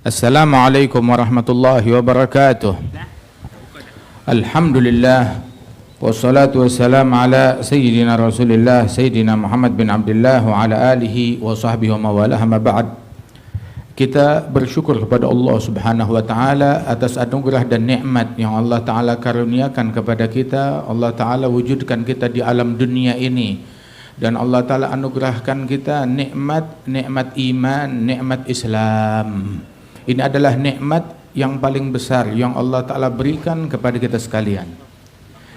Assalamualaikum warahmatullahi wabarakatuh. Alhamdulillah wassalatu wassalamu ala sayyidina Rasulillah Sayyidina Muhammad bin Abdullah wa ala alihi wa sahbihi wa mawalah, ma ba'd. Kita bersyukur kepada Allah Subhanahu wa taala atas anugerah dan nikmat yang Allah taala karuniakan kepada kita. Allah taala wujudkan kita di alam dunia ini, dan Allah taala anugerahkan kita nikmat iman, nikmat Islam. Ini adalah nikmat yang paling besar yang Allah Ta'ala berikan kepada kita sekalian,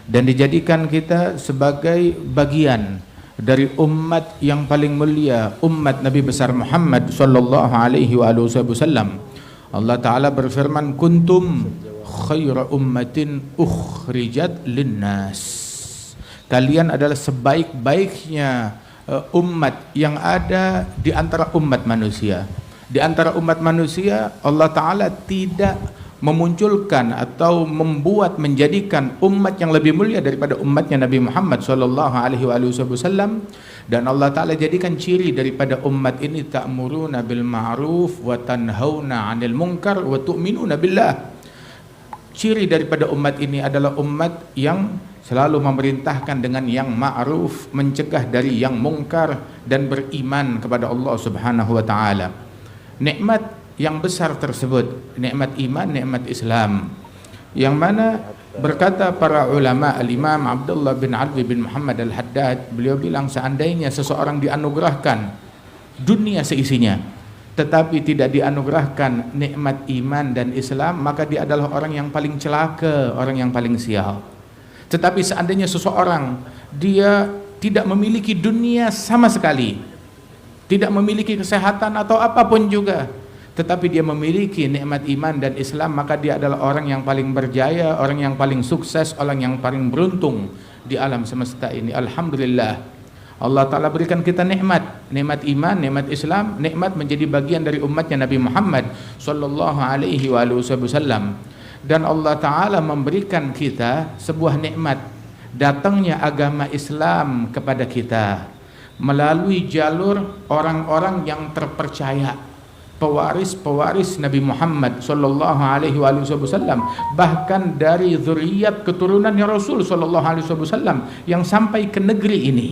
dan dijadikan kita sebagai bagian dari umat yang paling mulia, umat Nabi besar Muhammad sallallahu alaihi wasallam. Allah Ta'ala berfirman, kuntum khaira ummatin ukhrijat linnas. Kalian adalah sebaik-baiknya umat yang ada di antara umat manusia. Di antara umat manusia, Allah Ta'ala tidak memunculkan atau menjadikan umat yang lebih mulia daripada umatnya Nabi Muhammad sallallahu alaihi wasallam. Dan Allah Ta'ala jadikan ciri daripada umat ini, ta'muruna bil ma'ruf wa tanhauna 'anil munkar wa tu'minuna billah. Ciri daripada umat ini adalah umat yang selalu memerintahkan dengan yang ma'ruf, mencegah dari yang mungkar, dan beriman kepada Allah Subhanahu wa Ta'ala. Nikmat yang besar tersebut, nikmat iman, nikmat Islam, yang mana berkata para ulama, Al-Imam Abdullah bin Alwi bin Muhammad Al-Haddad, beliau bilang, seandainya seseorang dianugerahkan dunia seisinya tetapi tidak dianugerahkan nikmat iman dan Islam, maka dia adalah orang yang paling celaka, orang yang paling sial. Tetapi seandainya seseorang dia tidak memiliki dunia sama sekali, tidak memiliki kesehatan atau apapun juga, tetapi dia memiliki nikmat iman dan Islam, maka dia adalah orang yang paling berjaya, orang yang paling sukses, orang yang paling beruntung di alam semesta ini. Alhamdulillah, Allah Ta'ala berikan kita nikmat iman, nikmat Islam, nikmat menjadi bagian dari umatnya Nabi Muhammad sallallahu alaihi wasallam. Dan Allah Ta'ala memberikan kita sebuah nikmat, datangnya agama Islam kepada kita melalui jalur orang-orang yang terpercaya, pewaris Nabi Muhammad sallallahu alaihi wasallam, bahkan dari zuriat keturunannya Rasul sallallahu alaihi wasallam yang sampai ke negeri ini,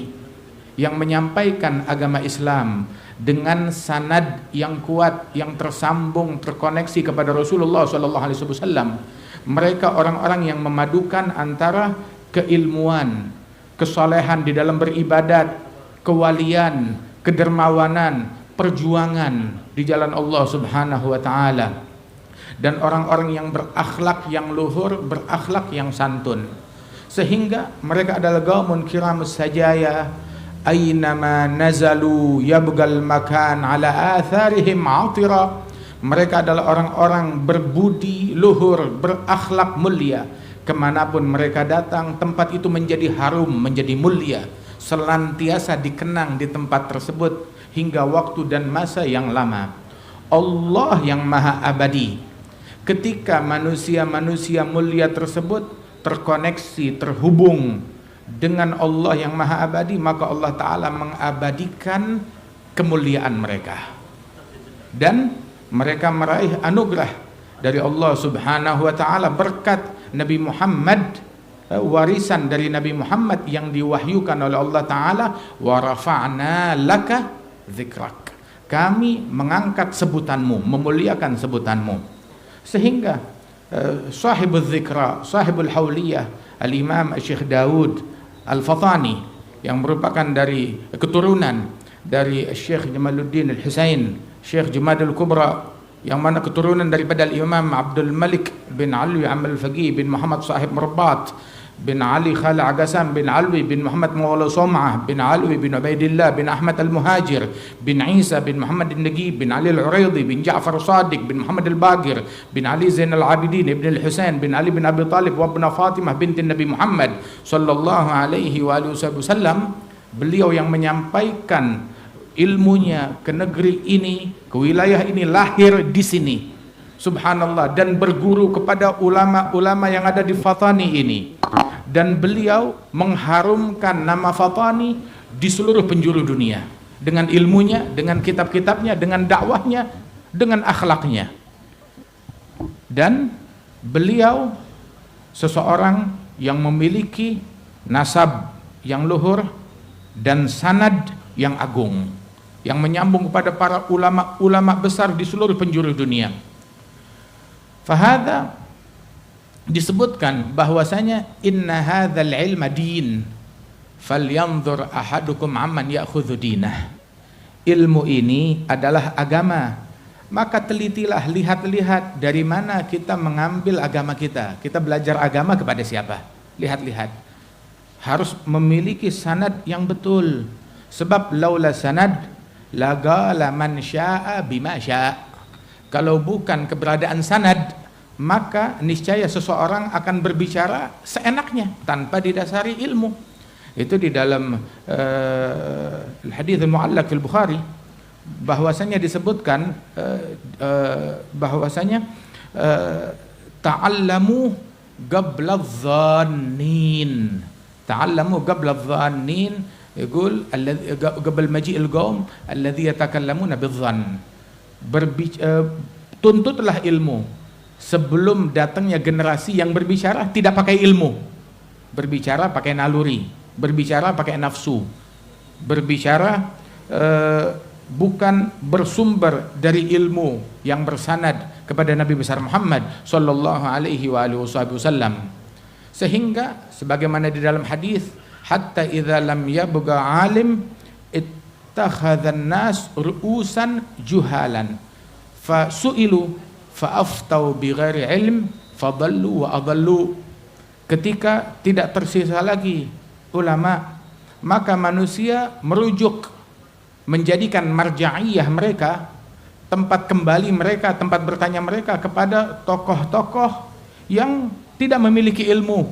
yang menyampaikan agama Islam dengan sanad yang kuat, yang tersambung, terkoneksi kepada Rasulullah sallallahu alaihi wasallam. Mereka orang-orang yang memadukan antara keilmuan, kesolehan di dalam beribadat, kewalian, kedermawanan, perjuangan di jalan Allah Subhanahu wa Ta'ala, dan orang-orang yang berakhlak yang luhur, berakhlak yang santun, sehingga mereka adalah qaumun kiramus sajaya, aynama nazalu yabgal makan ala atharihim atira. Mereka adalah orang-orang berbudi luhur, berakhlak mulia. Kemanapun mereka datang, tempat itu menjadi harum, menjadi mulia, senantiasa dikenang di tempat tersebut hingga waktu dan masa yang lama. Allah yang maha abadi, ketika manusia-manusia mulia tersebut terkoneksi, terhubung dengan Allah yang maha abadi, maka Allah Ta'ala mengabadikan kemuliaan mereka, dan mereka meraih anugerah dari Allah Subhanahu wa Ta'ala berkat Nabi Muhammad, warisan dari Nabi Muhammad yang diwahyukan oleh Allah Ta'ala. Wa rafa'na laka dzikrak, kami mengangkat sebutanmu, memuliakan sebutanmu. Sehingga sahibul dzikra, sahibul hauliyah, Al-Imam Syekh Daud Al-Fatani, yang merupakan dari keturunan dari Syekh Jamaluddin Al-Husain, Syekh Jumadul Kubra, yang mana keturunan daripada Imam Abdul Malik bin Ali Amal Faqih bin Muhammad Sahib Merbat bin Ali Khala Agasan bin Alwi bin Muhammad Mawla Som'ah bin Alwi bin Ubaidillah bin Ahmad Al-Muhajir bin Isa bin Muhammad Al-Nagib bin Ali Al-Uraidi bin Ja'far Sadiq bin Muhammad Al-Bagir bin Ali Zain Al-Abidin ibn Al-Husain bin Ali bin Abi Talib wa ibn Fatimah binti Nabi Muhammad sallallahu alaihi wasallam. Beliau yang menyampaikan ilmunya ke negeri ini, ke wilayah ini, lahir di sini, subhanallah, dan berguru kepada ulama-ulama yang ada di Fatani ini, dan beliau mengharumkan nama Fatani di seluruh penjuru dunia dengan ilmunya, dengan kitab-kitabnya, dengan dakwahnya, dengan akhlaknya. Dan beliau seseorang yang memiliki nasab yang luhur dan sanad yang agung, yang menyambung kepada para ulama-ulama besar di seluruh penjuru dunia. Fahadha, disebutkan bahwasanya inna hadzal ilma din falyanzur ahadukum amman ya'khudhu dinah. Ilmu ini adalah agama, maka telitilah, lihat-lihat dari mana kita mengambil agama kita. Kita belajar agama kepada siapa? Lihat-lihat. Harus memiliki sanad yang betul. Sebab laula sanad lagala man syaa bima syaa. Kalau bukan keberadaan sanad, maka niscaya seseorang akan berbicara seenaknya tanpa didasari ilmu. Itu di dalam hadits al-mu'allaq fil Bukhari, bahwasanya disebutkan bahwasanya ta'allamu qabla adh-dhannin, ta'allamu qabla adh-dhannin, yaqul qabla maji'il qaum alladhi yatakallamuna bidh-dhann. Tuntutlah ilmu sebelum datangnya generasi yang berbicara tidak pakai ilmu, berbicara pakai naluri, berbicara pakai nafsu, berbicara bukan bersumber dari ilmu yang bersanad kepada Nabi besar Muhammad sallallahu alaihi wasallam. Sehingga sebagaimana di dalam hadis, hatta idza lam yabqa alim ittakhadhan nas ru'usan juhalan fasu'ilu fa'aftau bighairi ilm fadallu wa adallu. Ketika tidak tersisa lagi ulama, maka manusia merujuk, menjadikan marja'iyah mereka, tempat kembali mereka, tempat bertanya mereka kepada tokoh-tokoh yang tidak memiliki ilmu.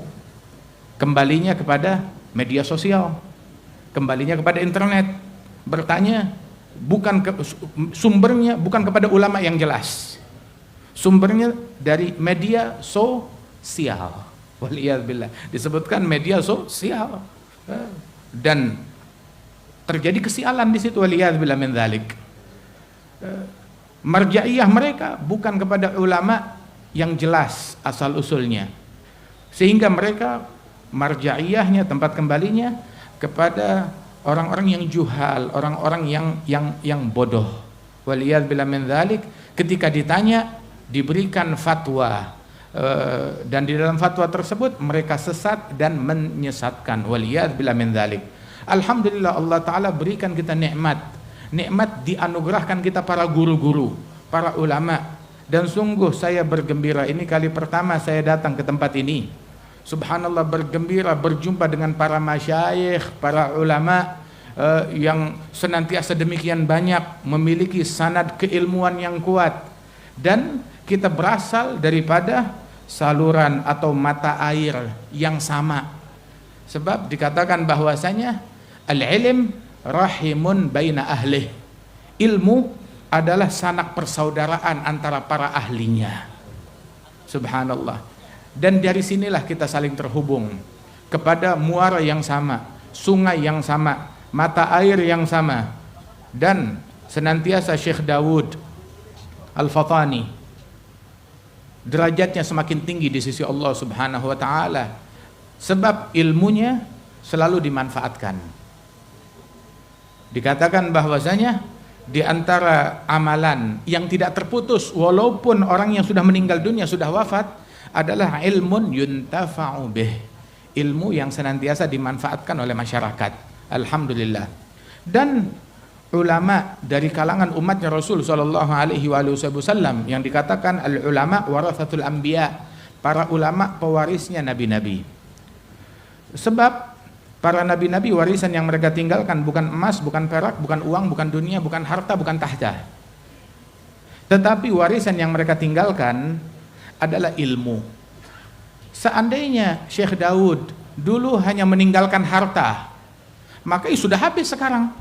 Kembalinya kepada media sosial, kembalinya kepada internet, bertanya bukan sumbernya bukan kepada ulama yang jelas, sumbernya dari media sosial. Waliyadzubillah, disebutkan media sosial, dan terjadi kesialan di situ. Waliyadzubillah min dzalik. Marja'iyah mereka bukan kepada ulama yang jelas asal usulnya, sehingga mereka marja'iyahnya, tempat kembalinya kepada orang-orang yang juhal, orang-orang yang bodoh. Waliyadzubillah min dzalik. Ketika ditanya, diberikan fatwa, dan di dalam fatwa tersebut mereka sesat dan menyesatkan. Waliyadzubillah min dzalik. Alhamdulillah, Allah Ta'ala berikan kita nikmat dianugerahkan kita para guru-guru, para ulama. Dan sungguh saya bergembira, ini kali pertama saya datang ke tempat ini. Subhanallah, bergembira berjumpa dengan para masyayikh, para ulama yang senantiasa demikian banyak memiliki sanad keilmuan yang kuat. Dan kita berasal daripada saluran atau mata air yang sama. Sebab dikatakan bahwasanya al-ilm rahimun baina ahlih. Ilmu adalah sanak persaudaraan antara para ahlinya. Subhanallah. Dan dari sinilah kita saling terhubung kepada muara yang sama, sungai yang sama, mata air yang sama. Dan senantiasa Syekh Dawud Al-Fatani derajatnya semakin tinggi di sisi Allah Subhanahu wa Ta'ala, sebab ilmunya selalu dimanfaatkan. Dikatakan bahwasanya di antara amalan yang tidak terputus walaupun orang yang sudah meninggal dunia, sudah wafat, adalah ilmun yuntafa'u bih, ilmu yang senantiasa dimanfaatkan oleh masyarakat. Alhamdulillah. Dan ulama dari kalangan umatnya Rasul sallallahu alaihi wasallam yang dikatakan al ulama warathatul anbiya, para ulama pewarisnya nabi-nabi. Sebab para nabi-nabi warisan yang mereka tinggalkan bukan emas, bukan perak, bukan uang, bukan dunia, bukan harta, bukan tahta. Tetapi warisan yang mereka tinggalkan adalah ilmu. Seandainya Syekh Daud dulu hanya meninggalkan harta, maka sudah habis sekarang.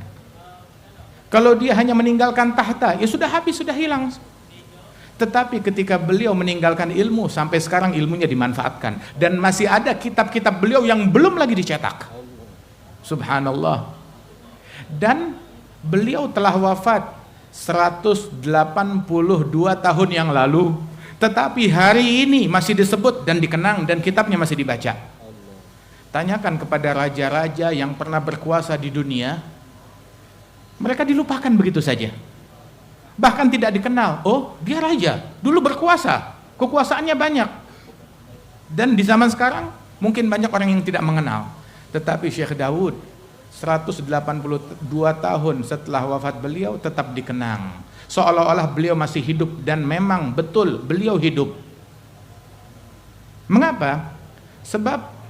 Kalau dia hanya meninggalkan tahta, ya sudah habis, sudah hilang. Tetapi ketika beliau meninggalkan ilmu, sampai sekarang ilmunya dimanfaatkan. Dan masih ada kitab-kitab beliau yang belum lagi dicetak. Subhanallah. Dan beliau telah wafat 182 tahun yang lalu. tetapi hari ini masih disebut dan dikenang dan kitabnya masih dibaca. Tanyakan kepada raja-raja yang pernah berkuasa di dunia, mereka dilupakan begitu saja, bahkan tidak dikenal. Oh, dia raja, dulu berkuasa, kekuasaannya banyak. Dan di zaman sekarang mungkin banyak orang yang tidak mengenal. Tetapi Syekh Daud 182 tahun setelah wafat beliau tetap dikenang, seolah-olah beliau masih hidup. Dan memang betul beliau hidup. Mengapa? Sebab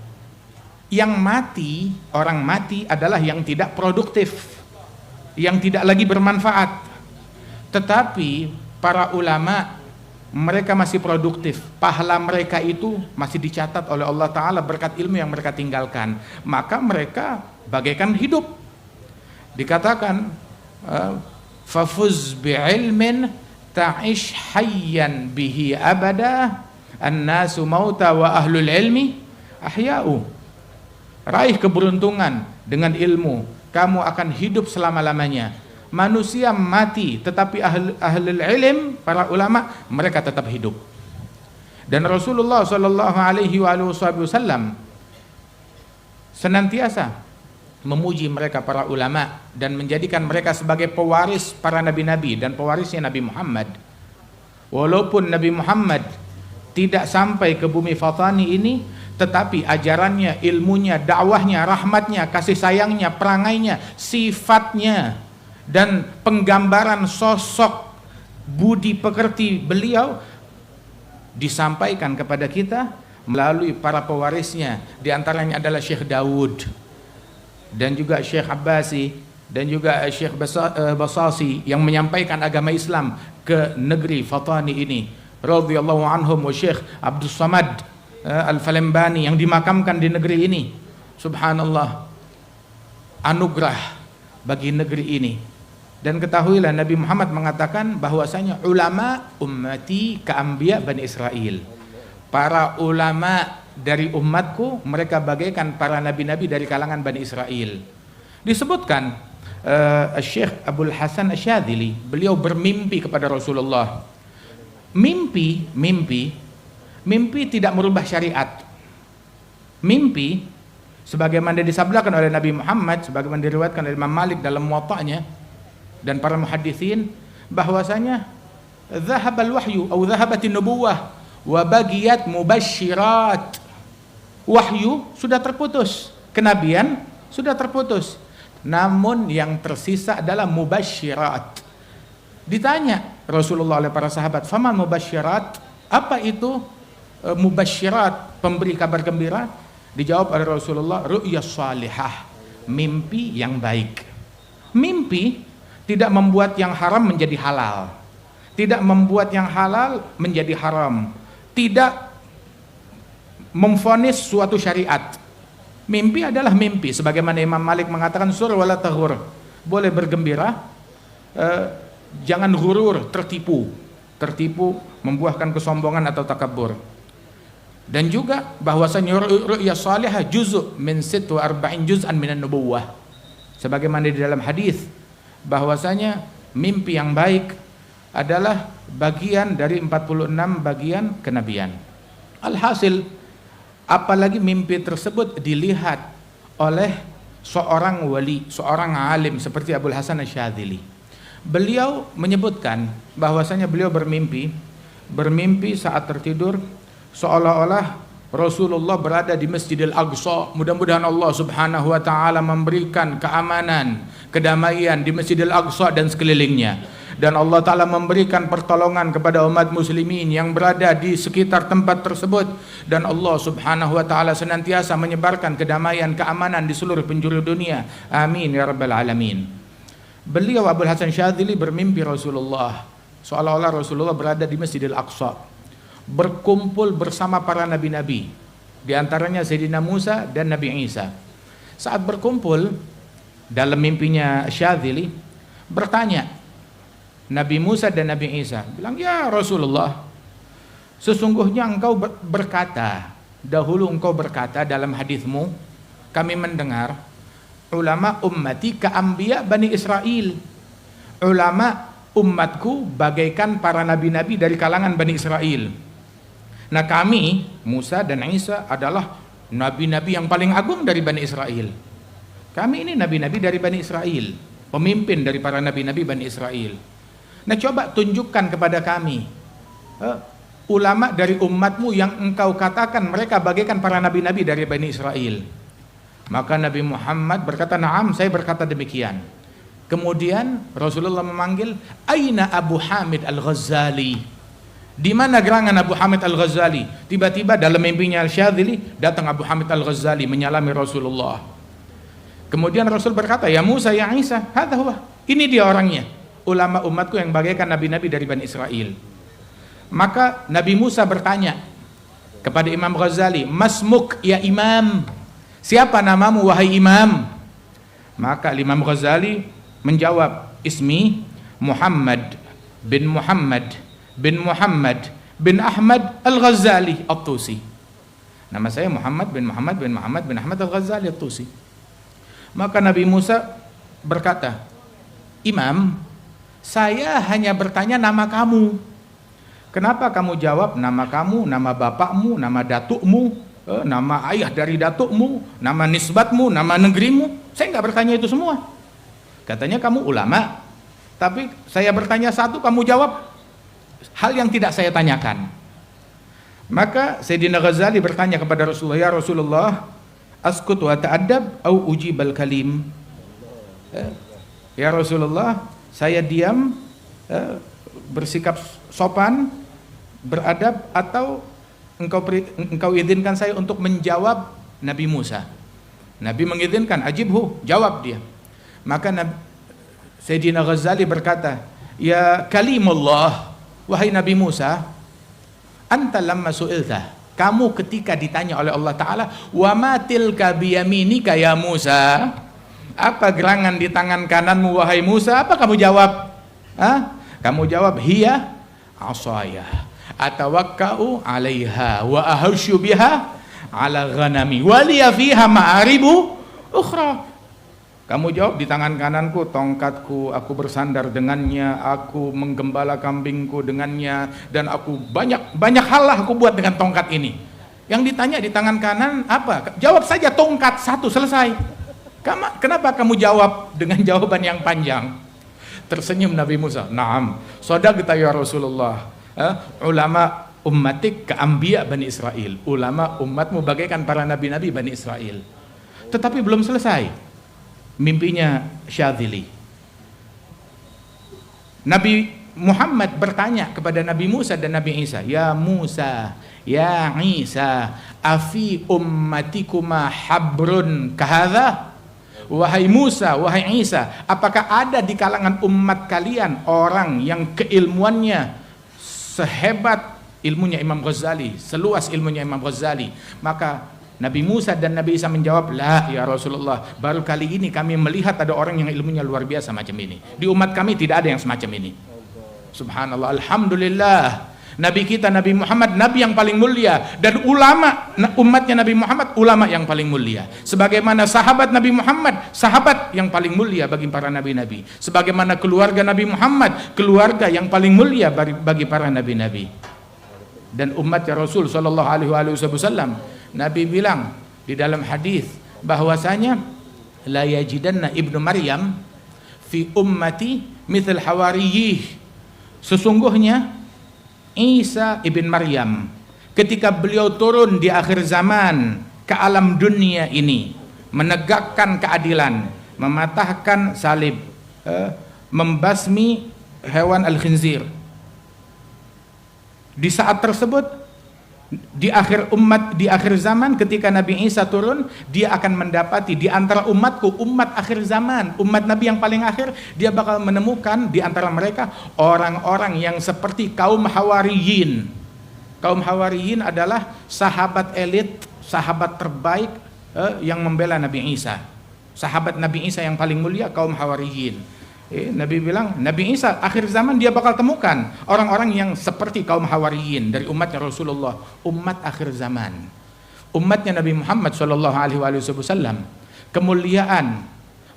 yang mati, orang mati adalah yang tidak produktif, yang tidak lagi bermanfaat. Tetapi para ulama, mereka masih produktif. Pahala mereka itu masih dicatat oleh Allah Ta'ala berkat ilmu yang mereka tinggalkan. Maka mereka bagaikan hidup. Dikatakan fafuz bi'ilmin ta'ish hayyan bihi abada annasu mauta wa ahlul ilmi ahya'u. Raih keberuntungan dengan ilmu, kamu akan hidup selama-lamanya. Manusia mati, tetapi ahlul ilm, para ulama, mereka tetap hidup. Dan Rasulullah sallallahu alaihi wasallam senantiasa memuji mereka para ulama dan menjadikan mereka sebagai pewaris para nabi-nabi dan pewarisnya Nabi Muhammad. Walaupun Nabi Muhammad tidak sampai ke bumi Fatani ini, tetapi ajarannya, ilmunya, dakwahnya, rahmatnya, kasih sayangnya, perangainya, sifatnya, dan penggambaran sosok budi pekerti beliau disampaikan kepada kita melalui para pewarisnya. Di antaranya adalah Syekh Daud dan juga Syekh Abbasi dan juga Syekh Basasi yang menyampaikan agama Islam ke negeri Fatani ini, radhiyallahu anhum, wa Syekh Abdul Samad Al-Falembani yang dimakamkan di negeri ini. Subhanallah, anugerah bagi negeri ini. Dan ketahuilah Nabi Muhammad mengatakan bahwasanya ulama ummati ka'anbiya Bani Israel. Para ulama dari umatku mereka bagaikan para nabi-nabi dari kalangan Bani Israel. Disebutkan Syekh Abdul Hasan Asyadzili, beliau bermimpi kepada Rasulullah. Mimpi tidak merubah syariat. Mimpi sebagaimana disabdakan oleh Nabi Muhammad, sebagaimana diriwayatkan oleh Imam Malik dalam Muwatta'nya dan para muhaddisin, bahwasanya zahabal wahyu atau zahabatin nubuwah wa bagiyat mubasyirat. Wahyu sudah terputus, kenabian sudah terputus, namun yang tersisa adalah mubasyirat. Ditanya Rasulullah oleh para sahabat, faman mubasyirat, apa itu mubasyirat, pemberi kabar gembira? Dijawab oleh Rasulullah, ru'ya salihah, mimpi yang baik. Mimpi tidak membuat yang haram menjadi halal, tidak membuat yang halal menjadi haram, tidak memvonis suatu syariat. Mimpi adalah mimpi, sebagaimana Imam Malik mengatakan sur wala taghur, boleh bergembira, jangan ghurur, tertipu membuahkan kesombongan atau takabur. Dan juga bahwasanya ru'ya salihah juz'un min 46 juz'an minan nubuwah, sebagaimana di dalam hadis bahwasanya mimpi yang baik adalah bagian dari 46 bagian kenabian. Alhasil, apalagi mimpi tersebut dilihat oleh seorang wali, seorang alim seperti Abdul Hasan Asyadzili. Beliau menyebutkan bahwasanya beliau bermimpi saat tertidur seolah-olah Rasulullah berada di Masjidil Aqsa. Mudah-mudahan Allah Subhanahu wa taala memberikan keamanan, kedamaian di Masjidil Aqsa dan sekelilingnya. Dan Allah taala memberikan pertolongan kepada umat muslimin yang berada di sekitar tempat tersebut, dan Allah Subhanahu wa taala senantiasa menyebarkan kedamaian, keamanan di seluruh penjuru dunia. Amin ya rabbal alamin. Beliau Abdul Hasan Syadzili bermimpi Rasulullah, seolah-olah Rasulullah berada di Masjidil Aqsa, berkumpul bersama para nabi-nabi, di antaranya Sayyidina Musa dan Nabi Isa. Saat berkumpul dalam mimpinya Syadzili, bertanya Nabi Musa dan Nabi Isa, bilang, ya Rasulullah, sesungguhnya engkau berkata, dahulu engkau berkata dalam hadismu, kami mendengar ulama ummati ka'anbiya Bani Israel, ulama umatku bagaikan para nabi-nabi dari kalangan Bani Israel. Nah kami, Musa dan Isa adalah nabi-nabi yang paling agung dari Bani Israel. Kami ini nabi-nabi dari Bani Israel, pemimpin dari para nabi-nabi Bani Israel. Nah coba tunjukkan kepada kami ulama dari umatmu yang engkau katakan mereka bagaikan para nabi-nabi dari Bani Israel. Maka Nabi Muhammad berkata, "Na'am, saya berkata demikian." Kemudian Rasulullah memanggil, "Aina Abu Hamid Al-Ghazali?" Di mana gerangan Abu Hamid Al-Ghazali? Tiba-tiba dalam mimpinya Al-Syadzili datang Abu Hamid Al-Ghazali menyalami Rasulullah. Kemudian Rasul berkata, "Ya Musa, ya Isa, hadza huwa." Ini dia orangnya, ulama umatku yang bagaikan nabi-nabi dari Bani Israel. Maka Nabi Musa bertanya kepada Imam Ghazali, "Masmuk ya Imam?" Siapa namamu wahai Imam? Maka Imam Ghazali menjawab, "Ismi Muhammad bin Muhammad bin Muhammad bin Ahmad Al-Ghazali At-Tusi." Nama saya Muhammad bin Muhammad bin Muhammad bin Ahmad Al-Ghazali At-Tusi. Maka Nabi Musa berkata, "Imam, saya hanya bertanya nama kamu. Kenapa kamu jawab nama kamu, nama bapakmu, nama datukmu, nama ayah dari datukmu, nama nisbatmu, nama negerimu? Saya nggak bertanya itu semua. Katanya kamu ulama, tapi saya bertanya satu, kamu jawab hal yang tidak saya tanyakan." Maka Sayyidina Ghazali bertanya kepada Rasulullah, "Ya Rasulullah, askut wa ta'addab au ujibal kalim?" Ya Rasulullah, saya diam, bersikap sopan, beradab, atau engkau izinkan saya untuk menjawab Nabi Musa? Nabi mengizinkan, "Ajibhu," jawab dia. Maka Sayyidina Ghazali berkata, "Ya kalimullah, wahai Nabi Musa, anta lamma su'ilta." Kamu ketika ditanya oleh Allah Ta'ala, "Wa ma tilka biyaminika ya Musa?" Apa gerangan di tangan kananmu wahai Musa? Apa kamu jawab? Kamu jawab, "Hiya asaya atawakka'u 'alaiha wa ahusyu biha 'ala ghanami wa liya fiha ma'aribu ukhra." Kamu jawab, "Di tangan kananku tongkatku, aku bersandar dengannya, aku menggembala kambingku dengannya, dan aku banyak hal lah aku buat dengan tongkat ini." Yang ditanya di tangan kanan apa? Jawab saja tongkat, satu, selesai. Kenapa kamu jawab dengan jawaban yang panjang? Tersenyum Nabi Musa, "Naam, shadaqta ya Rasulullah. Ulama ummatik ka'ambiya Bani Israel." Ulama umatmu bagaikan para nabi-nabi Bani Israel. Tetapi belum selesai mimpinya Syadzili. Nabi Muhammad bertanya kepada Nabi Musa dan Nabi Isa, "Ya Musa, ya Isa, afi ummatikuma habrun kahadha?" Wahai Musa, wahai Isa, apakah ada di kalangan umat kalian orang yang keilmuannya sehebat ilmunya Imam Ghazali, seluas ilmunya Imam Ghazali? Maka Nabi Musa dan Nabi Isa menjawab, "La ya Rasulullah, baru kali ini kami melihat ada orang yang ilmunya luar biasa macam ini. Di umat kami tidak ada yang semacam ini." Subhanallah, alhamdulillah. Nabi kita Nabi Muhammad, nabi yang paling mulia, dan ulama umatnya Nabi Muhammad, ulama yang paling mulia. Sebagaimana sahabat Nabi Muhammad, sahabat yang paling mulia bagi para nabi-nabi. Sebagaimana keluarga Nabi Muhammad, keluarga yang paling mulia bagi para nabi-nabi. Dan umatnya Rasul sallallahu alaihi wasallam, Nabi bilang di dalam hadis bahwasanya, "La yajidanna ibnu Maryam fi ummati mithl hawariyih." Sesungguhnya Isa ibn Maryam ketika beliau turun di akhir zaman ke alam dunia ini, menegakkan keadilan, mematahkan salib, membasmi hewan al-khinzir. Di saat tersebut, di akhir zaman ketika Nabi Isa turun, dia akan mendapati di antara umatku, umat akhir zaman, umat Nabi yang paling akhir, dia bakal menemukan di antara mereka orang-orang yang seperti kaum Hawariyin. Kaum Hawariyin adalah sahabat elit, sahabat terbaik yang membela Nabi Isa. Sahabat Nabi Isa yang paling mulia kaum Hawariyin. Nabi bilang, Nabi Isa akhir zaman dia bakal temukan orang-orang yang seperti kaum Hawariyin dari umatnya Rasulullah, umat akhir zaman, umatnya Nabi Muhammad sallallahu alaihi wasallam. Kemuliaan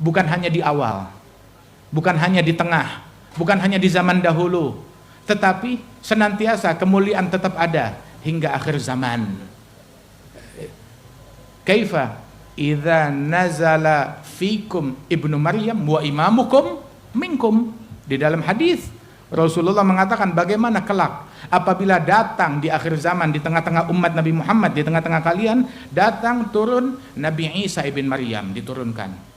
bukan hanya di awal, bukan hanya di tengah, bukan hanya di zaman dahulu, tetapi senantiasa kemuliaan tetap ada hingga akhir zaman. Kaifa idza nazala fikum ibnu Maryam wa imamukum minkum. Di dalam hadis Rasulullah mengatakan bagaimana kelak apabila datang di akhir zaman di tengah-tengah umat Nabi Muhammad, di tengah-tengah kalian datang turun Nabi Isa ibn Maryam, diturunkan.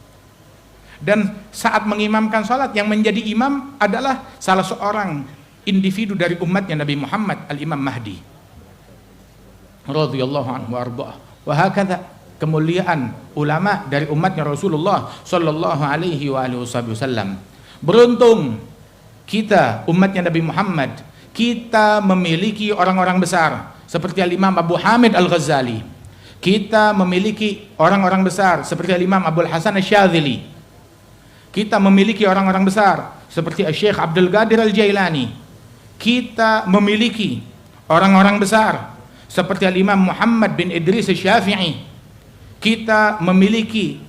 Dan saat mengimamkan salat yang menjadi imam adalah salah seorang individu dari umatnya Nabi Muhammad, Al-Imam Mahdi radhiyallahu anhu wa ardhah. Wa hakadha, kemuliaan ulama dari umatnya Rasulullah sallallahu alaihi wasallam. Beruntung kita umatnya Nabi Muhammad, kita memiliki orang-orang besar seperti Al-Imam Abu Hamid Al-Ghazali. Kita memiliki orang-orang besar seperti Al-Imam Abdul Hasan Asy-Syadzili. Kita memiliki orang-orang besar seperti Syekh Abdul Qadir Al-Jailani. Kita memiliki orang-orang besar seperti Al-Imam Muhammad bin Idris Asy-Syafi'i. Kita memiliki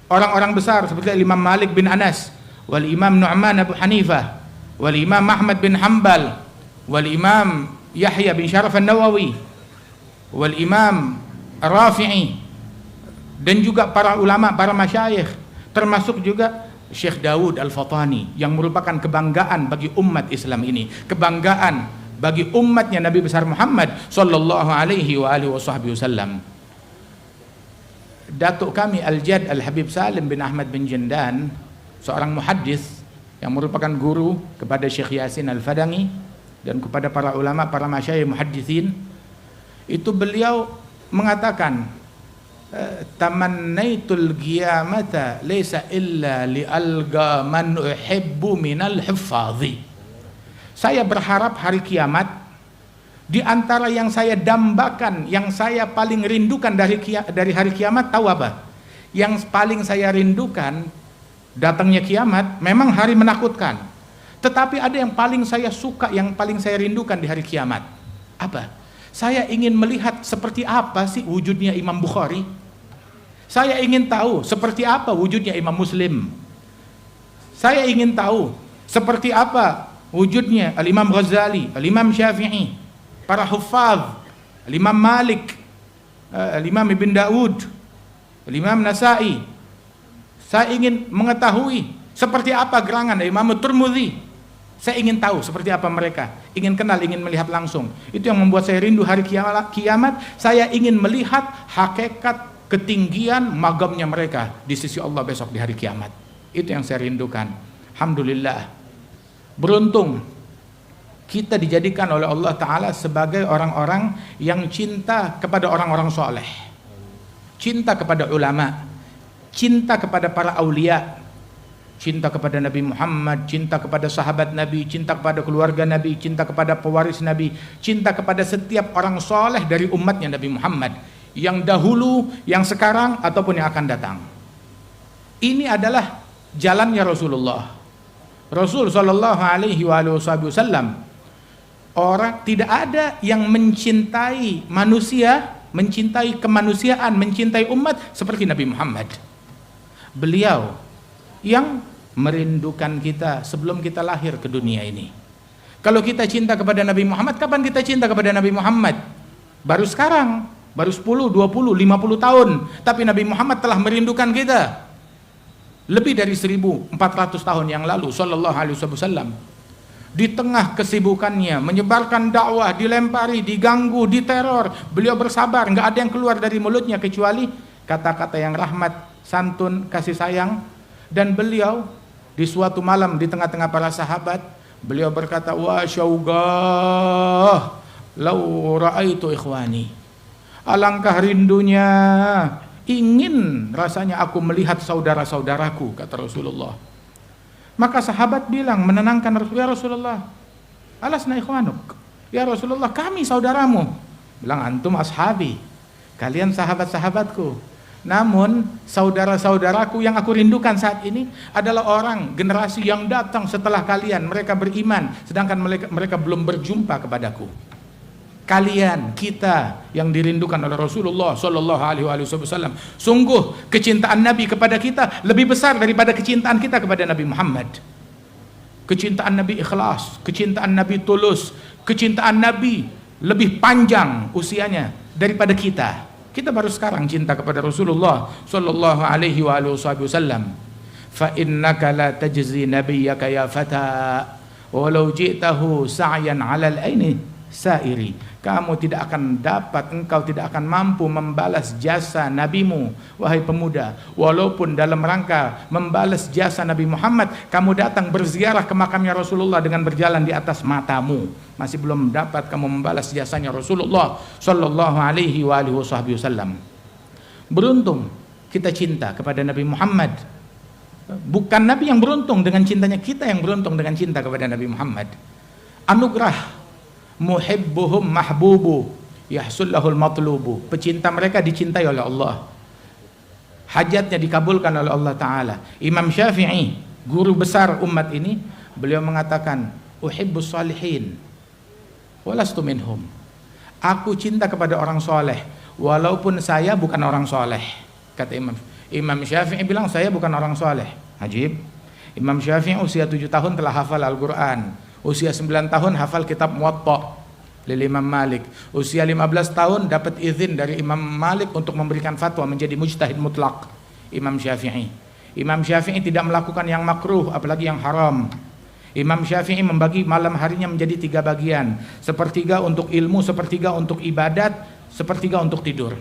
orang-orang besar seperti Al-Imam Malik bin Anas, wal Imam Nu'man Abu Hanifah, wal Imam Ahmad bin Hanbal, wal Imam Yahya bin Syaraf An-Nawawi, wal Imam Rafi'i, dan juga para ulama, para masyayikh, termasuk juga Syekh Dawud Al-Fatani yang merupakan kebanggaan bagi umat Islam ini, kebanggaan bagi umatnya Nabi besar Muhammad sallallahu alaihi wasallam. Datuk kami Al-Jad Al-Habib Salim bin Ahmad bin Jendan, seorang muhaddis yang merupakan guru kepada Syekh Yasin Al-Fadangi dan kepada para ulama, para masyayikh muhaddisin, itu beliau mengatakan, tamannaitul qiyamata laysa illa li alga man uhibbu minal huffazi. Saya berharap hari kiamat, di antara yang saya dambakan, yang saya paling rindukan dari hari kiamat, tahu apa? Yang paling saya rindukan datangnya kiamat memang hari menakutkan, tetapi ada yang paling saya suka, yang paling saya rindukan di hari kiamat. Apa? Saya ingin melihat seperti apa sih wujudnya Imam Bukhari. Saya ingin tahu seperti apa wujudnya Imam Muslim. Saya ingin tahu seperti apa wujudnya Al-Imam Ghazali, Al-Imam Syafi'i, para huffaz, Al-Imam Malik, Al-Imam Ibn Daud, Al-Imam Nasa'i. Saya ingin mengetahui seperti apa gerangan Imam Tirmidzi. Saya ingin tahu seperti apa mereka, ingin kenal, ingin melihat langsung. Itu yang membuat saya rindu hari kiamat. Saya ingin melihat hakikat ketinggian magamnya mereka di sisi Allah besok di hari kiamat. Itu yang saya rindukan. Alhamdulillah, beruntung kita dijadikan oleh Allah Ta'ala sebagai orang-orang yang cinta kepada orang-orang soleh, cinta kepada ulama, cinta kepada para aulia, cinta kepada Nabi Muhammad, cinta kepada sahabat Nabi, cinta kepada keluarga Nabi, cinta kepada pewaris Nabi, cinta kepada setiap orang soleh dari umatnya Nabi Muhammad, yang dahulu, yang sekarang, ataupun yang akan datang. Ini adalah jalannya Rasulullah. Rasul sallallahu alaihi wasallam, orang tidak ada yang mencintai manusia, mencintai kemanusiaan, mencintai umat seperti Nabi Muhammad. Beliau yang merindukan kita sebelum kita lahir ke dunia ini. Kalau kita cinta kepada Nabi Muhammad, kapan kita cinta kepada Nabi Muhammad? Baru sekarang, baru 10, 20, 50 tahun. Tapi Nabi Muhammad telah merindukan kita lebih dari 1400 tahun yang lalu sallallahu alaihi wasallam. Di tengah kesibukannya menyebarkan dakwah, dilempari, diganggu, diteror, beliau bersabar, nggak ada yang keluar dari mulutnya kecuali kata-kata yang rahmat, santun, kasih sayang. Dan beliau di suatu malam di tengah-tengah para sahabat, beliau berkata, wa syaugah lau ra'aitu ikhwani, alangkah rindunya, ingin rasanya aku melihat saudara-saudaraku, kata Rasulullah. Maka sahabat bilang, menenangkan Rasulullah, ya Rasulullah, alasna ikhwanuk, ya Rasulullah, kami saudaramu. Bilang, antum ashabi, kalian sahabat-sahabatku. Namun saudara-saudaraku yang aku rindukan saat ini adalah orang generasi yang datang setelah kalian, mereka beriman sedangkan mereka belum berjumpa kepadaku. Kalian, kita yang dirindukan oleh Rasulullah sallallahu alaihi wasallam. Sungguh kecintaan Nabi kepada kita lebih besar daripada kecintaan kita kepada Nabi Muhammad. kecintaan Nabi ikhlas, kecintaan Nabi tulus, kecintaan Nabi lebih panjang usianya daripada kita. Kita baru sekarang cinta kepada Rasulullah sallallahu alaihi wasallam. Fa innaka la tajzi nabiyyaka ya fata walau ji'tahu sa'yan 'alal aini sairi. Engkau tidak akan mampu membalas jasa nabimu, wahai pemuda, walaupun dalam rangka membalas jasa Nabi Muhammad kamu datang berziarah ke makamnya Rasulullah dengan berjalan di atas matamu, masih belum dapat kamu membalas jasanya Rasulullah sallallahu alaihi wasallam. Beruntung kita cinta kepada Nabi Muhammad. Bukan Nabi yang beruntung dengan cintanya, kita yang beruntung dengan cinta kepada Nabi Muhammad. Anugerah muhibbuhum mahbubu yahsul lahul matlubu. Pecinta mereka dicintai oleh Allah, hajatnya dikabulkan oleh Allah Ta'ala. Imam Syafi'i, guru besar umat ini, beliau mengatakan uhibbus salihin walastu minhum. Aku cinta kepada orang soleh walaupun saya bukan orang soleh. Kata Imam Syafi'i bilang saya bukan orang soleh. Ajib. Imam Syafi'i usia 7 tahun telah hafal Al-Quran, usia 9 tahun hafal kitab Muwatta lil Imam Malik, usia 15 tahun dapat izin dari Imam Malik untuk memberikan fatwa menjadi mujtahid mutlak. Imam Syafi'i tidak melakukan yang makruh apalagi yang haram. Imam Syafi'i membagi malam harinya menjadi 3 bagian, sepertiga untuk ilmu, sepertiga untuk ibadat, sepertiga untuk tidur.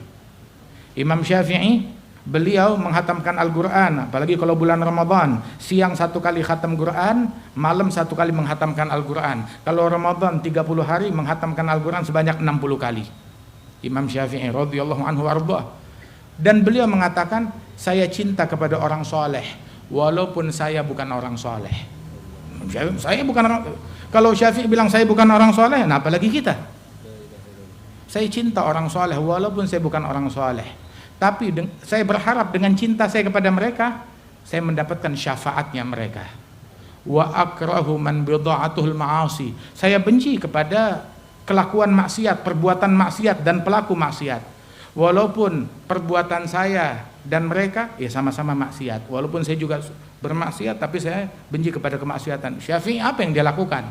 Imam Syafi'i, beliau menghatamkan Al-Quran, apalagi kalau bulan Ramadan, siang 1 kali khatam Quran, malam 1 kali menghatamkan Al-Quran. Kalau Ramadan 30 hari menghatamkan Al-Quran sebanyak 60 kali. Imam Syafi'i radhiyallahu anhu warḍah. Dan beliau mengatakan, saya cinta kepada orang soleh walaupun saya bukan orang soleh. Saya bukan orang, kalau Syafi'i bilang saya bukan orang soleh, nah apalagi kita. Saya cinta orang soleh walaupun saya bukan orang soleh. Tapi saya berharap dengan cinta saya kepada mereka, saya mendapatkan syafaatnya mereka. Wa akrahu man bida'atuhul ma'asi. Saya benci kepada kelakuan maksiat, perbuatan maksiat dan pelaku maksiat. Walaupun perbuatan saya dan mereka ya sama-sama maksiat. Walaupun saya juga bermaksiat, tapi saya benci kepada kemaksiatan. Syafi'i apa yang dia lakukan?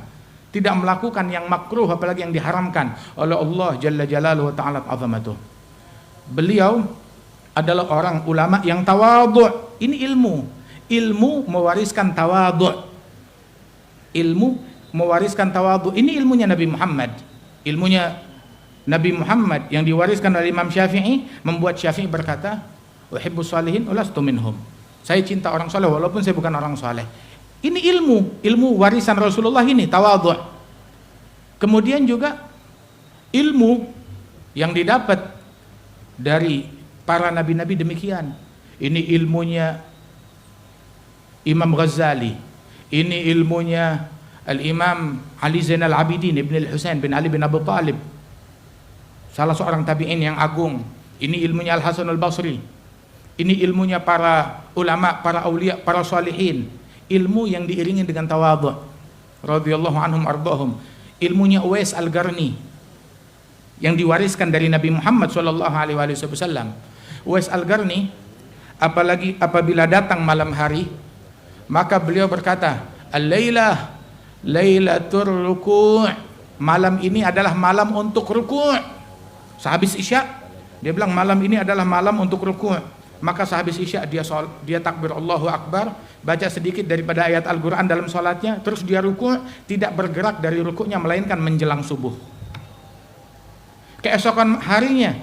Tidak melakukan yang makruh apalagi yang diharamkan oleh Allah Jalla Jalaluhu wa ta'ala azamatuh. Beliau adalah orang ulama yang tawadhu'. Ini ilmu mewariskan tawadhu'. Ilmu mewariskan tawadhu'. Ini ilmunya Nabi Muhammad. Ilmunya Nabi Muhammad yang diwariskan oleh Imam Syafi'i membuat Syafi'i berkata, uhibbus salihin walastu minhum. Saya cinta orang saleh walaupun saya bukan orang saleh. Ini ilmu warisan Rasulullah ini, tawadhu'. Kemudian juga ilmu yang didapat dari para nabi-nabi demikian. Ini ilmunya Imam Ghazali, ini ilmunya Al-Imam Ali Zainal Abidin Ibn Al-Husain bin Ali bin Abi Talib, salah seorang tabi'in yang agung. Ini ilmunya Al-Hasan Al-Basri. Ini ilmunya para ulama, para aulia, para salihin. Ilmu yang diiringi dengan tawadhu' radhiyallahu anhum ardhahum. Ilmunya Uwais Al-Qarni yang diwariskan dari Nabi Muhammad sallallahu alaihi wasallam. Uwais Al-Qarni apalagi apabila datang malam hari, maka beliau berkata, al-lailah lailatul ruku'. Malam ini adalah malam untuk ruku'. Sehabis Isya dia bilang malam ini adalah malam untuk ruku'. Maka sehabis Isya dia takbir Allahu Akbar, baca sedikit daripada ayat Al-Qur'an dalam salatnya, terus dia ruku', tidak bergerak dari ruku'nya melainkan menjelang subuh. Keesokan harinya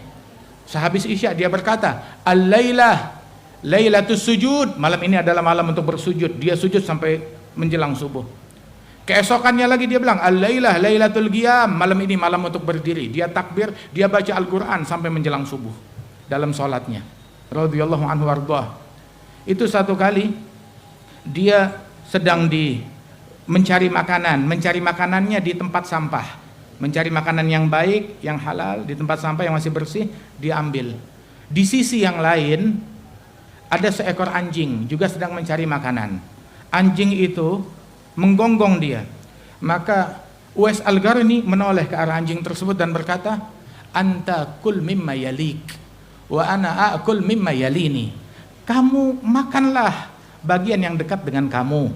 sehabis Isya dia berkata, al-lailah lailatus sujud. Malam ini adalah malam untuk bersujud. Dia sujud sampai menjelang subuh. Keesokannya lagi dia bilang, al-lailah lailatul qiyam. Malam ini malam untuk berdiri. Dia takbir, dia baca Al-Qur'an sampai menjelang subuh dalam salatnya. Radhiyallahu anhu warḍah. Itu satu kali dia sedang mencari makanannya di tempat sampah. Mencari makanan yang baik, yang halal di tempat sampah yang masih bersih, dia ambil. Di sisi yang lain ada seekor anjing juga sedang mencari makanan. Anjing itu menggonggong dia. Maka Uwais Al-Qarni menoleh ke arah anjing tersebut dan berkata, anta kul mimma yalik wa ana akul mimma yalini. Kamu makanlah bagian yang dekat dengan kamu.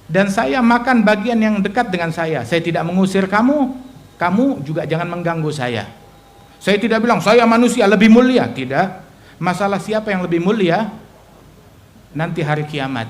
dan saya makan bagian yang dekat dengan saya. Saya tidak mengusir kamu, kamu juga jangan mengganggu saya. Saya tidak bilang saya manusia lebih mulia, tidak. Masalah siapa yang lebih mulia nanti hari kiamat.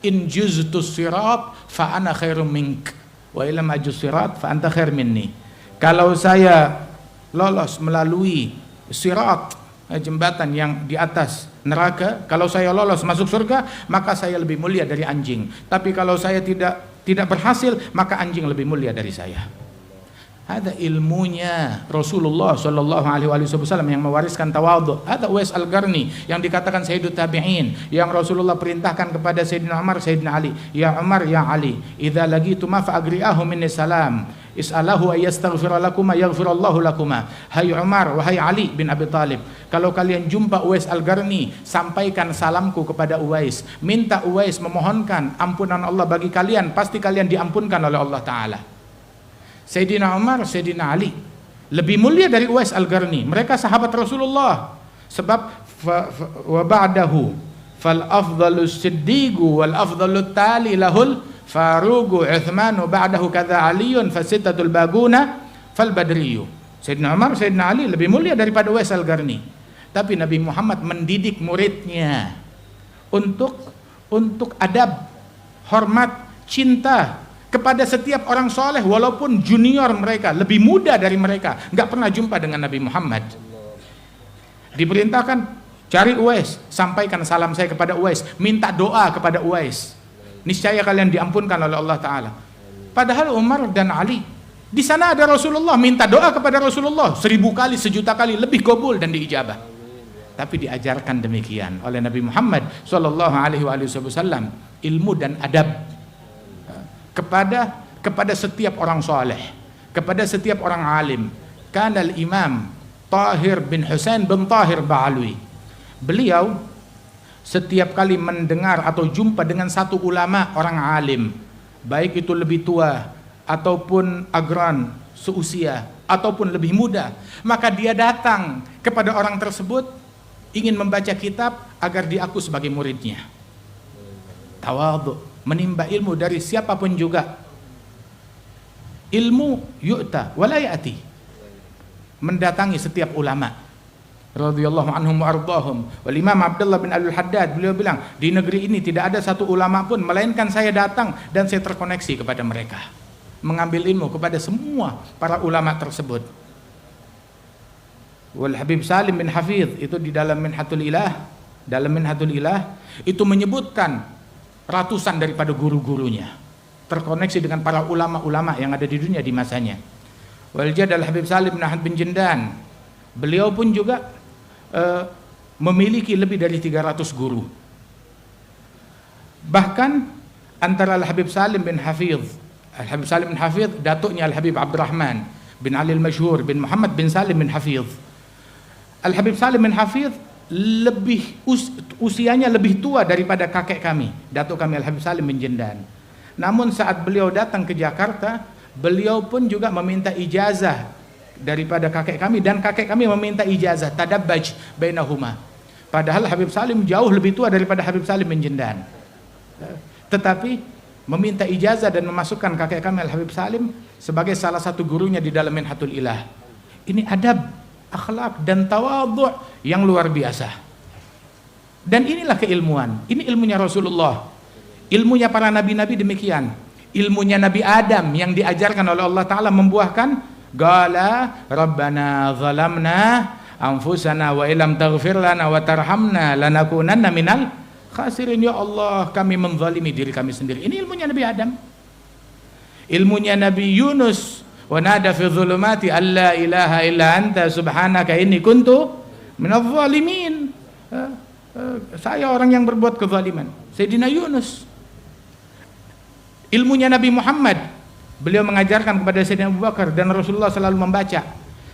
In juztus sirat fa ana khairum mink wa illam ajuz sirat fa anta khair minni. Kalau saya lolos melalui sirat, jembatan yang di atas neraka, kalau saya lolos masuk surga, maka saya lebih mulia dari anjing. Tapi kalau saya tidak berhasil, maka anjing lebih mulia dari saya. Ada ilmunya Rasulullah Shallallahu Alaihi Wasallam yang mewariskan tawadhu. Ada Uwais Al-Qarni yang dikatakan Sayyidut Tabi'in, yang Rasulullah perintahkan kepada Sayyidina Umar, Sayyidina Ali, ya Umar, ya Ali, idza lagituma fa agri'ahu minni salam, is'alahu ayastaghfira lakuma yaghfirallahu lakuma. Hai Umar, wahai Ali bin Abi Thalib, kalau kalian jumpa Uwais Al-Qarni, sampaikan salamku kepada Uwais, minta Uwais memohonkan ampunan Allah bagi kalian, pasti kalian diampunkan oleh Allah Ta'ala. Sayyidina Umar, Sayyidina Ali lebih mulia dari Uwais Al-Qarni. Mereka sahabat Rasulullah. Sebab wa ba'dahu fal afdalu siddiqu wal afdalu tali lahul faruqu Uthmanu ba'dahu kadza Aliyun fasittatul baguna fal badriyu. Sayyidina Umar, Sayyidina Ali lebih mulia daripada Uwais Al-Qarni. Tapi Nabi Muhammad mendidik muridnya untuk adab, hormat, cinta kepada setiap orang soleh, walaupun junior mereka, lebih muda dari mereka, nggak pernah jumpa dengan Nabi Muhammad. Diperintahkan cari Uwais, sampaikan salam saya kepada Uwais, minta doa kepada Uwais, niscaya kalian diampunkan oleh Allah Ta'ala. Padahal Umar dan Ali di sana ada Rasulullah, minta doa kepada Rasulullah 1000 kali, 1.000.000 kali lebih kabul dan diijabah. Tapi diajarkan demikian oleh Nabi Muhammad Sallallahu Alaihi Wasallam, ilmu dan adab kepada setiap orang soleh, kepada setiap orang alim. Kanal Imam Tahir bin Husain bin Tahir Ba'alwi, beliau setiap kali mendengar atau jumpa dengan satu ulama orang alim, baik itu lebih tua ataupun agran seusia ataupun lebih muda, maka dia datang kepada orang tersebut ingin membaca kitab agar diaku sebagai muridnya. Tawadhu, menimba ilmu dari siapapun juga. Ilmu yu'ta wala ya'ti, mendatangi setiap ulama radhiyallahu anhum wa ardhahum. Wal Imam Abdullah bin Al-Haddad, beliau bilang, di negeri ini tidak ada satu ulama pun melainkan saya datang dan saya terkoneksi kepada mereka, mengambil ilmu kepada semua para ulama tersebut. Wal Habib Salim bin Hafidh, itu di dalam Minhatul Ilah itu menyebutkan ratusan daripada guru-gurunya terkoneksi dengan para ulama-ulama yang ada di dunia di masanya. Wal Jad Al-Habib Salim bin Ahmad bin Jindan, beliau pun juga memiliki lebih dari 300 guru. Bahkan antara Al-Habib Salim bin Hafidh, Al-Habib Salim bin Hafidh, datuknya Al-Habib Abdurrahman bin Ali Al-Masyhur bin Muhammad bin Salim bin Hafidh. Al-Habib Salim bin Hafidh usianya lebih tua daripada kakek kami, datuk kami Al-Habib Salim bin Jindan. Namun saat beliau datang ke Jakarta, beliau pun juga meminta ijazah daripada kakek kami, dan kakek kami meminta ijazah, tadabbaj bainahuma. Padahal Habib Salim jauh lebih tua daripada Habib Salim bin Jindan, tetapi meminta ijazah dan memasukkan kakek kami Al-Habib Salim sebagai salah satu gurunya di dalam Minhatul Ilah. Ini adab, akhlak dan tawadhu yang luar biasa. Dan inilah keilmuan. Ini ilmunya Rasulullah, ilmunya para nabi-nabi demikian. Ilmunya Nabi Adam yang diajarkan oleh Allah Ta'ala membuahkan qala rabbana zalamna anfusana wa illam taghfir lana wa tarhamna lanakunanna minal khasirin. Ya Allah, kami menzalimi diri kami sendiri. Ini ilmunya Nabi Adam. Ilmunya Nabi Yunus, wa nada fi dhulumati alla ilaha illa anta subhanaka inni kuntu minadh dhalimin. Saya orang yang berbuat kezaliman. Sayyidina Yunus. Ilmunya Nabi Muhammad, beliau mengajarkan kepada Sayyidina Abu Bakar, dan Rasulullah selalu membaca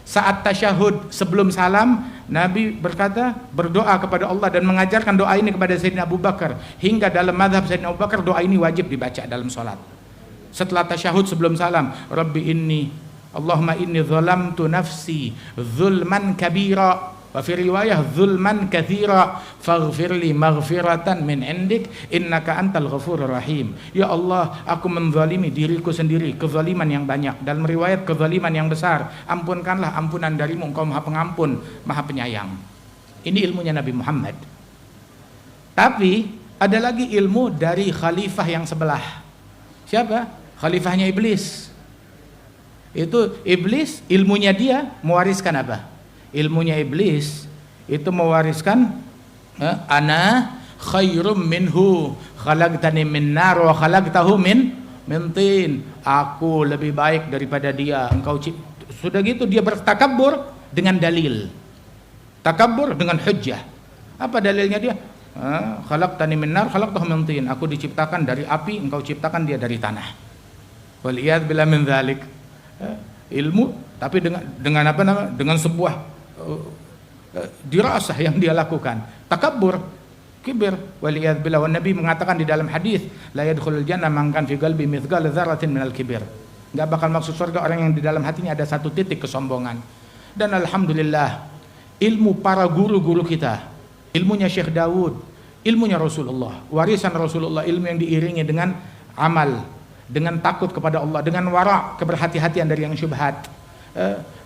saat tasyahud sebelum salam. Nabi berkata, berdoa kepada Allah dan mengajarkan doa ini kepada Sayyidina Abu Bakar, hingga dalam mazhab Sayyidina Abu Bakar doa ini wajib dibaca dalam salat. Setelah tasyahud sebelum salam, Rabbi inni Allahumma inni zalamtu nafsi zulman kabira Wa fi riwayah zulman katsira faghfirli maghfiratan min indik innaka antal ghafurur rahim. Ya Allah, aku menzalimi diriku sendiri kezaliman yang banyak. Dalam riwayat kezaliman yang besar, ampunkanlah ampunan darimu, engkau maha pengampun maha penyayang. Ini ilmunya Nabi Muhammad. Tapi ada lagi ilmu dari khalifah yang sebelah. Siapa? Khalifahnya Iblis. Itu Iblis, ilmunya dia mewariskan apa? Ilmunya Iblis itu mewariskan ana khairum minhu khalaqtani min nar wa khalaqtahu min tin. Aku lebih baik daripada dia. Engkau sudah gitu dia bertakabur dengan dalil. Takabur dengan hujjah. Apa dalilnya dia? Khalaqtani min nar khalaqtahu min tin. Aku diciptakan dari api, engkau ciptakan dia dari tanah. Waliyad billah min dzalik. Ilmu tapi dengan apa namanya? Dengan sebuah dirasah yang dia lakukan. Takabur, kibir. Waliyad billah. Wan Nabi mengatakan di dalam hadis, la yadkhulul jannah man kan fi qalbi mithqal dzarratin minal kibir. Enggak bakal masuk surga orang yang di dalam hatinya ada satu titik kesombongan. Dan alhamdulillah ilmu para guru-guru kita, ilmunya Syekh Daud, ilmunya Rasulullah, warisan Rasulullah, ilmu yang diiringi dengan amal, dengan takut kepada Allah, dengan wara', keberhati-hatian dari yang syubhat,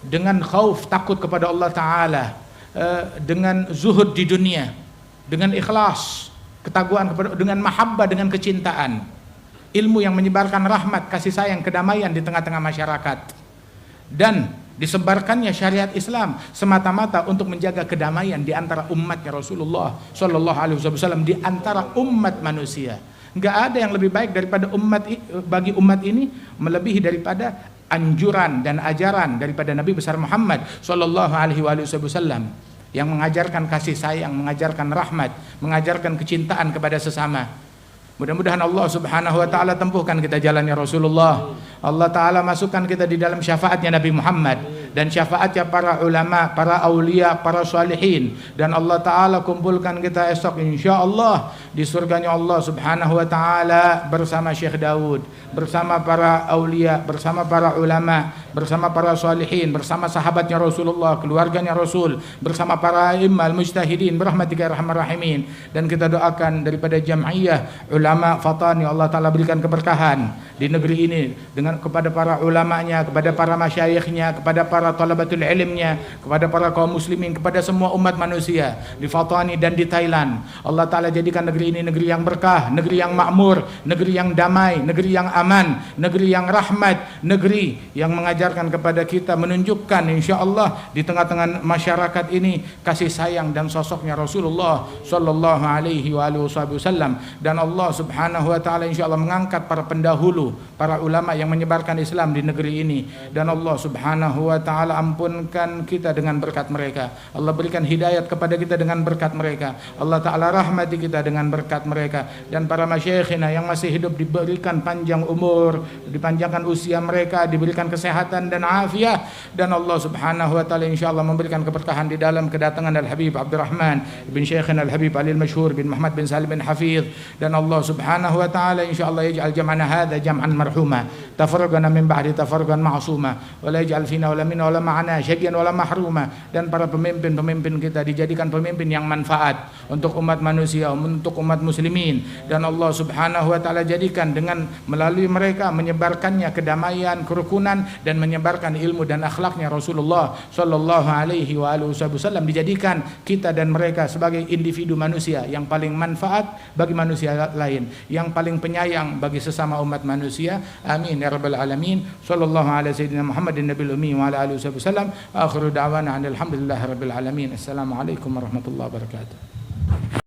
dengan khauf, takut kepada Allah Ta'ala, dengan zuhud di dunia, dengan ikhlas, ketakwaan kepada, dengan mahabbah, dengan kecintaan, ilmu yang menyebarkan rahmat, kasih sayang, kedamaian di tengah-tengah masyarakat, dan disebarkannya syariat Islam semata-mata untuk menjaga kedamaian di antara umatnya Rasulullah Sallallahu Alaihi Wasallam, di antara umat manusia. Nggak ada yang lebih baik daripada bagi umat ini, melebihi daripada anjuran dan ajaran daripada Nabi besar Muhammad Sallallahu Alaihi Wasallam yang mengajarkan kasih sayang, mengajarkan rahmat, mengajarkan kecintaan kepada sesama. Mudah-mudahan Allah Subhanahu wa taala tempuhkan kita jalannya Rasulullah. Allah taala masukkan kita di dalam syafaatnya Nabi Muhammad dan syafaatnya para ulama, para aulia, para salihin, dan Allah taala kumpulkan kita esok insyaallah di surganya Allah Subhanahu wa taala bersama Syekh Daud, bersama para aulia, bersama para ulama, bersama para salihin, bersama sahabatnya Rasulullah, keluarganya Rasul, bersama para imam mujtahidin berahmatika ya arhamar rahimin. Dan kita doakan daripada jam'iyah ulama Fatani, Allah taala berikan keberkahan di negeri ini dengan kepada para ulamanya, kepada para masyayikhnya, kepada para talabatul ilmnya, kepada para kaum muslimin, kepada semua umat manusia di Fatani dan di Thailand. Allah taala jadikan negeri ini negeri yang berkah, negeri yang makmur, negeri yang damai, negeri yang aman, negeri yang rahmat, negeri yang mengajarkan kepada kita, menunjukkan insyaallah di tengah-tengah masyarakat ini kasih sayang dan sosoknya Rasulullah sallallahu alaihi wasallam. Dan Allah Subhanahu wa taala insyaallah mengangkat para pendahulu, para ulama yang menyebarkan Islam di negeri ini. Dan Allah Subhanahu wa taala ampunkan kita dengan berkat mereka. Allah berikan hidayat kepada kita dengan berkat mereka. Allah taala rahmati kita dengan berkat mereka. Dan para masyayikhina yang masih hidup diberikan panjang umur, dipanjangkan usia mereka, diberikan kesehatan dan afiat. Dan Allah Subhanahu wa taala insyaallah memberikan keberkahan di dalam kedatangan Al-Habib Abdurrahman bin Syekhina Al-Habib Ali Al-Masyhur bin Muhammad bin Salim bin Hafidh. Dan Allah Subhanahu wa taala insyaallah yaj'al jam'ana hadza jam'an marhuma tafarraqana min ba'di tafarruqan ma'suma wa la yaj'al fina wala minna wala ma'ana syaqiyyan wala mahruma. Dan para pemimpin-pemimpin kita dijadikan pemimpin yang manfaat untuk umat manusia, untuk umat muslimin. Dan Allah Subhanahu wa taala jadikan dengan melalui mereka menyebarkannya kedamaian, kerukunan, dan menyebarkan ilmu dan akhlaknya Rasulullah sallallahu alaihi wasallam. Dijadikan kita dan mereka sebagai individu manusia yang paling manfaat bagi manusia lain, yang paling penyayang bagi sesama umat manusia. Amin ya rabbal alamin. Sallallahu ala sayyidina Muhammadin nabiyil ummi wa ala alihi wasallam. Akhiru da'wana alhamdulillahi rabbil alamin. Assalamualaikum warahmatullahi wabarakatuh.